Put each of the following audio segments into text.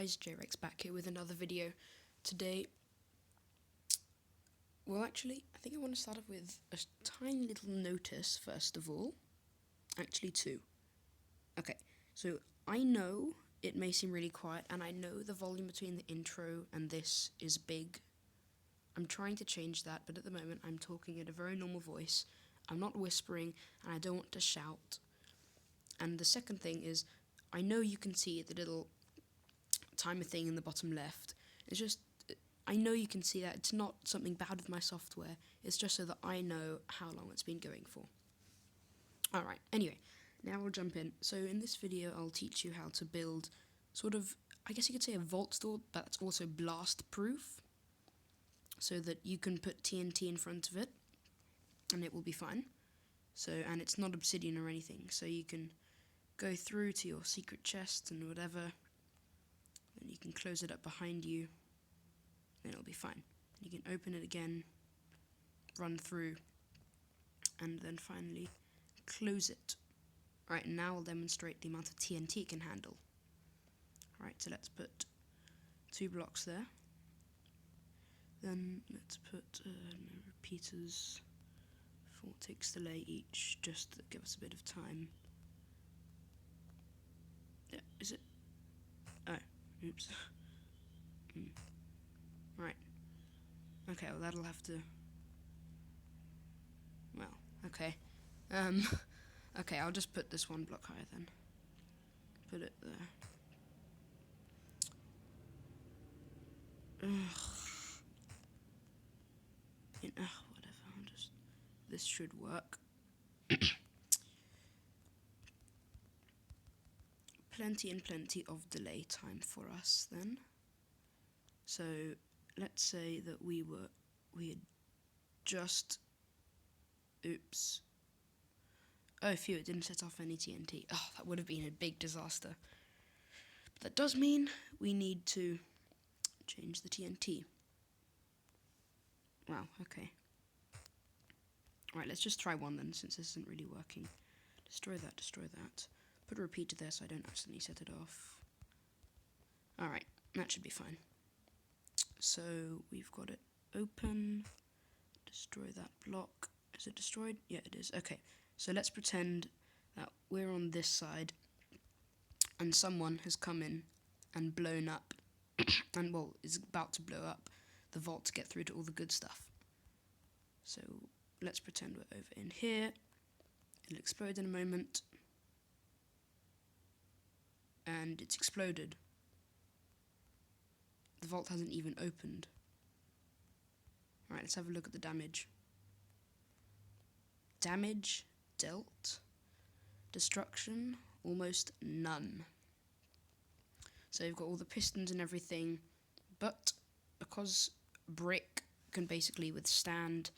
guys, J-Rex back here with another video. Today, well actually, I think I want to start off with a tiny little notice first of all. Actually two. Okay, so I know it may seem really quiet and I know the volume between the intro and this is big. I'm trying to change that, but at the moment I'm talking at a very normal voice. I'm not whispering and I don't want to shout. And the second thing is, I know you can see the little timer thing in the bottom left. It's just, I know you can see that. It's not something bad with my software. It's just so that I know how long it's been going for. Alright, anyway, now we'll jump in. So in this video I'll teach you how to build sort of, I guess you could say a vault store, but it's also blast proof. So that you can put TNT in front of it and it will be fine. So, and it's not obsidian or anything, so you can go through to your secret chest and whatever, then you can close it up behind you, then it'll be fine. You can open it again, run through, and then finally close it. Alright, now I'll demonstrate the amount of TNT it can handle. Alright, so let's put 2 blocks there. Then let's put no repeaters, 4 ticks delay each, just to give us a bit of time. Yeah, is it? Oh, oops. Right. Okay, well that'll have to... Well, okay. Okay, I'll just put this 1 block higher then. Put it there. Whatever, I'll just... This should work. Plenty and plenty of delay time for us then. So let's say that we had just, oops, oh phew, it didn't set off any TNT. Oh, that would have been a big disaster. But that does mean we need to change the TNT. Wow, okay. Alright, let's just try one then, since this isn't really working. Destroy that, destroy that. Put a repeater there so I don't accidentally set it off. Alright, that should be fine. So, we've got it open. Destroy that block. Is it destroyed? Yeah, it is. Okay, so let's pretend that we're on this side and someone has come in and blown up and, well, is about to blow up the vault to get through to all the good stuff. So, let's pretend we're over in here. It'll explode in a moment. And it's exploded. The vault hasn't even opened. Alright, let's have a look at the damage. Damage dealt. Destruction, almost none. So you've got all the pistons and everything, but because brick can basically withstand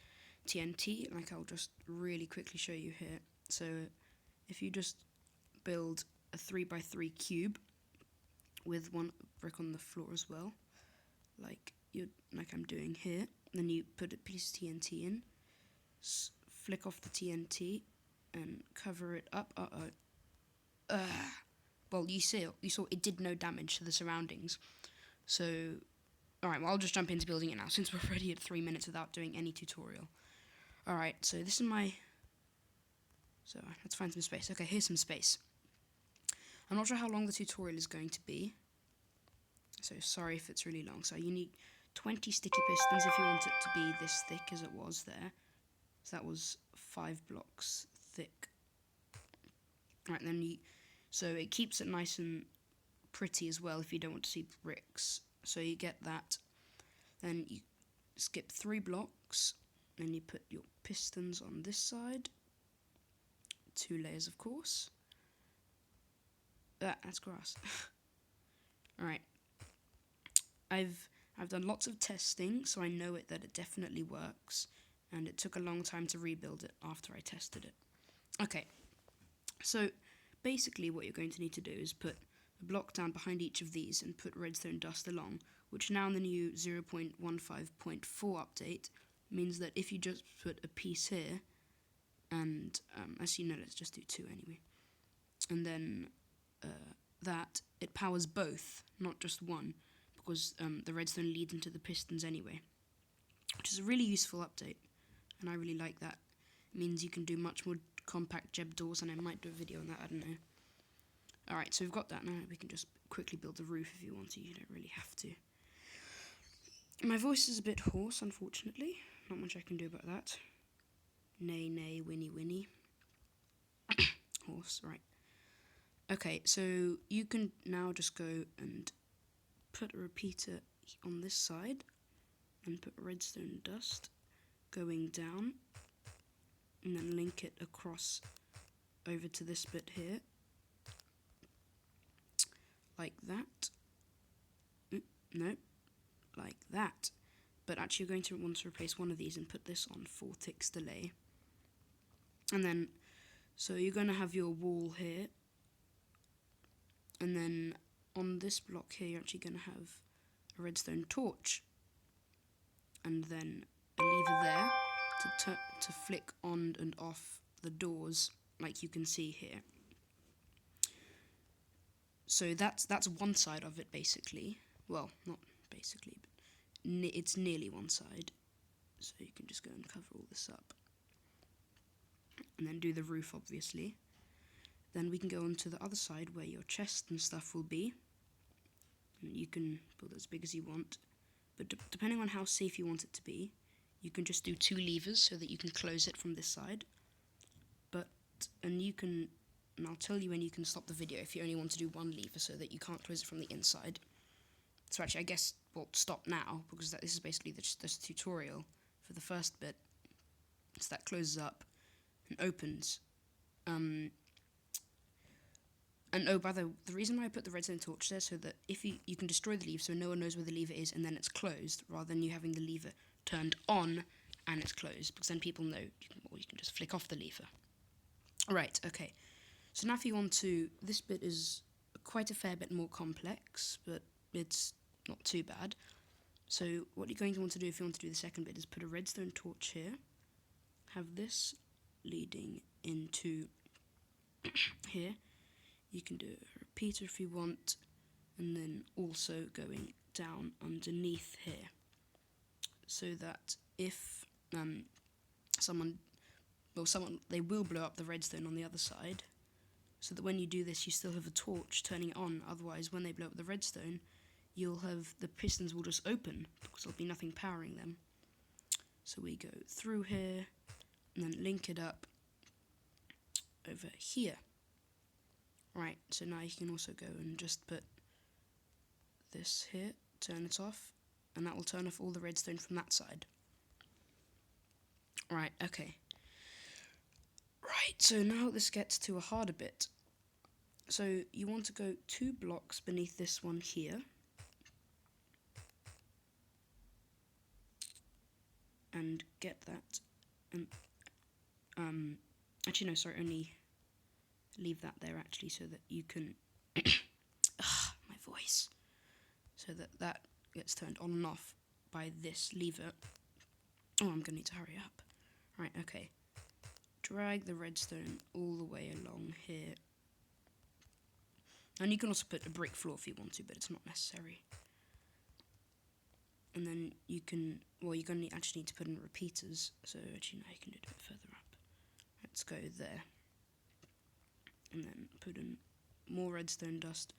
TNT, like I'll just really quickly show you here. So if you just build a 3x3 cube with 1 brick on the floor as well, like I'm doing here, then you put a piece of TNT in, flick off the TNT, and cover it up. Well, you saw it did no damage to the surroundings. So, alright, well I'll just jump into building it now, since we're already at 3 minutes without doing any tutorial. Alright, so this is my... So, let's find some space. Okay, here's some space. I'm not sure how long the tutorial is going to be, so sorry if it's really long. So you need 20 sticky pistons if you want it to be this thick as it was there. So that was 5 blocks thick. Right, then so it keeps it nice and pretty as well if you don't want to see bricks. So you get that. Then you skip 3 blocks, then you put your pistons on this side. 2 layers, of course. That's grass. Alright. I've done lots of testing, so I know that it definitely works, and it took a long time to rebuild it after I tested it. Okay, so basically what you're going to need to do is put a block down behind each of these and put redstone dust along, which now in the new 0.15.4 update means that if you just put a piece here, and as you know, let's just do 2 anyway, and then that it powers both, not just one, because the redstone leads into the pistons anyway, which is a really useful update, and I really like that. It means you can do much more compact Jeb doors, and I might do a video on that, I don't know. Alright, so we've got that now. We can just quickly build the roof if you want to. You don't really have to. My voice is a bit hoarse, unfortunately. Not much I can do about that. Nay, nay, whinny, whinny. Horse, right. Okay, so you can now just go and put a repeater on this side and put redstone dust going down, and then link it across over to this bit here, like that. No, like that. But actually you're going to want to replace one of these and put this on 4 ticks delay. And then, so you're going to have your wall here, and then on this block here you're actually going to have a redstone torch, and then a lever there to flick on and off the doors, like you can see here. So that's one side of it, basically. Well, not basically, but it's nearly one side. So you can just go and cover all this up, and then do the roof, obviously. Then we can go on to the other side where your chest and stuff will be. And you can build it as big as you want, but depending on how safe you want it to be, you can just do 2 levers so that you can close it from this side. And I'll tell you when you can stop the video if you only want to do 1 lever so that you can't close it from the inside. So actually, I guess we'll stop now, because this is basically this tutorial for the first bit. So that closes up and opens. And oh, by the reason why I put the redstone torch there, so that if you can destroy the lever, so no one knows where the lever is, and then it's closed, rather than you having the lever turned on and it's closed, because then people know, or you can just flick off the lever. Right, okay. So now if you want to, this bit is quite a fair bit more complex, but it's not too bad. So what you're going to want to do if you want to do the second bit is put a redstone torch here, have this leading into here. You can do a repeater if you want, and then also going down underneath here, so that if they will blow up the redstone on the other side, so that when you do this you still have a torch turning it on. Otherwise, when they blow up the redstone, you'll have the pistons will just open because there'll be nothing powering them. So we go through here and then link it up over here. Right, so now you can also go and just put this here, turn it off, and that will turn off all the redstone from that side. Right, okay. Right, so now this gets to a harder bit. So you want to go 2 blocks beneath this one here, and get that, and actually no, sorry, only leave that there actually, so that you can my voice, so that gets turned on and off by this lever. Oh, I'm gonna need to hurry up. Right, okay. Drag the redstone all the way along here, and you can also put a brick floor if you want to, but it's not necessary. And then you can, well, you're going to actually need to put in repeaters, so actually now you can do it a bit further up. Let's go there, and then put in more redstone dust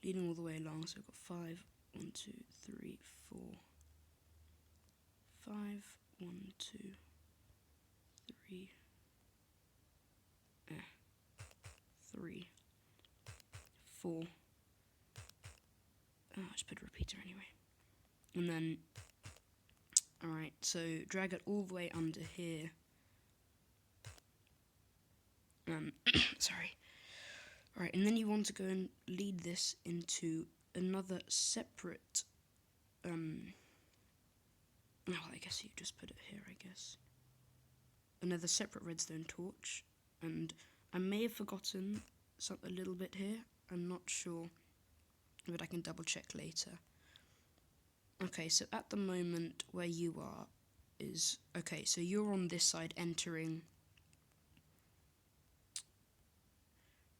leading all the way along. So we've got 5, 1, 2, 3, 4, 5, 1, 2, 3, 3, 4. I just put a repeater anyway. And then, alright, so drag it all the way under here. Sorry. Alright, and then you want to go and lead this into another separate, well, I guess you just put it here, I guess. Another separate redstone torch, and I may have forgotten a little bit here, I'm not sure, but I can double check later. Okay, so at the moment where you are is, okay, so you're on this side entering.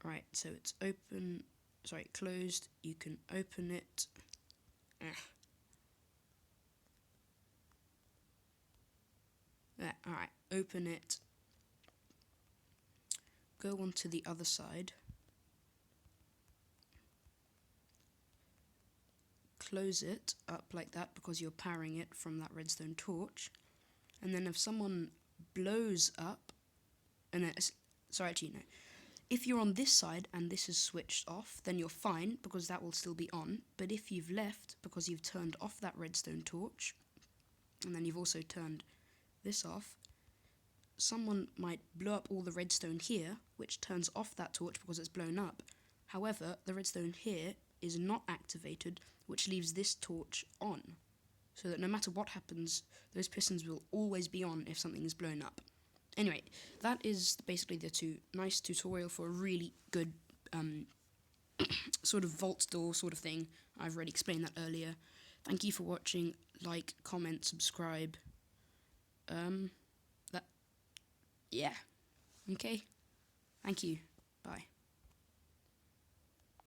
Right, so it's open closed, you can open it. Alright, open it. Go on to the other side. Close it up like that because you're powering it from that redstone torch. And then if someone blows up, if you're on this side and this is switched off, then you're fine because that will still be on. But if you've left because you've turned off that redstone torch, and then you've also turned this off, someone might blow up all the redstone here, which turns off that torch because it's blown up. However, the redstone here is not activated, which leaves this torch on, so that no matter what happens, those pistons will always be on if something is blown up. Anyway, that is basically the nice tutorial for a really good sort of vault door sort of thing. I've already explained that earlier. Thank you for watching. Like, comment, subscribe. Yeah. Okay. Thank you. Bye.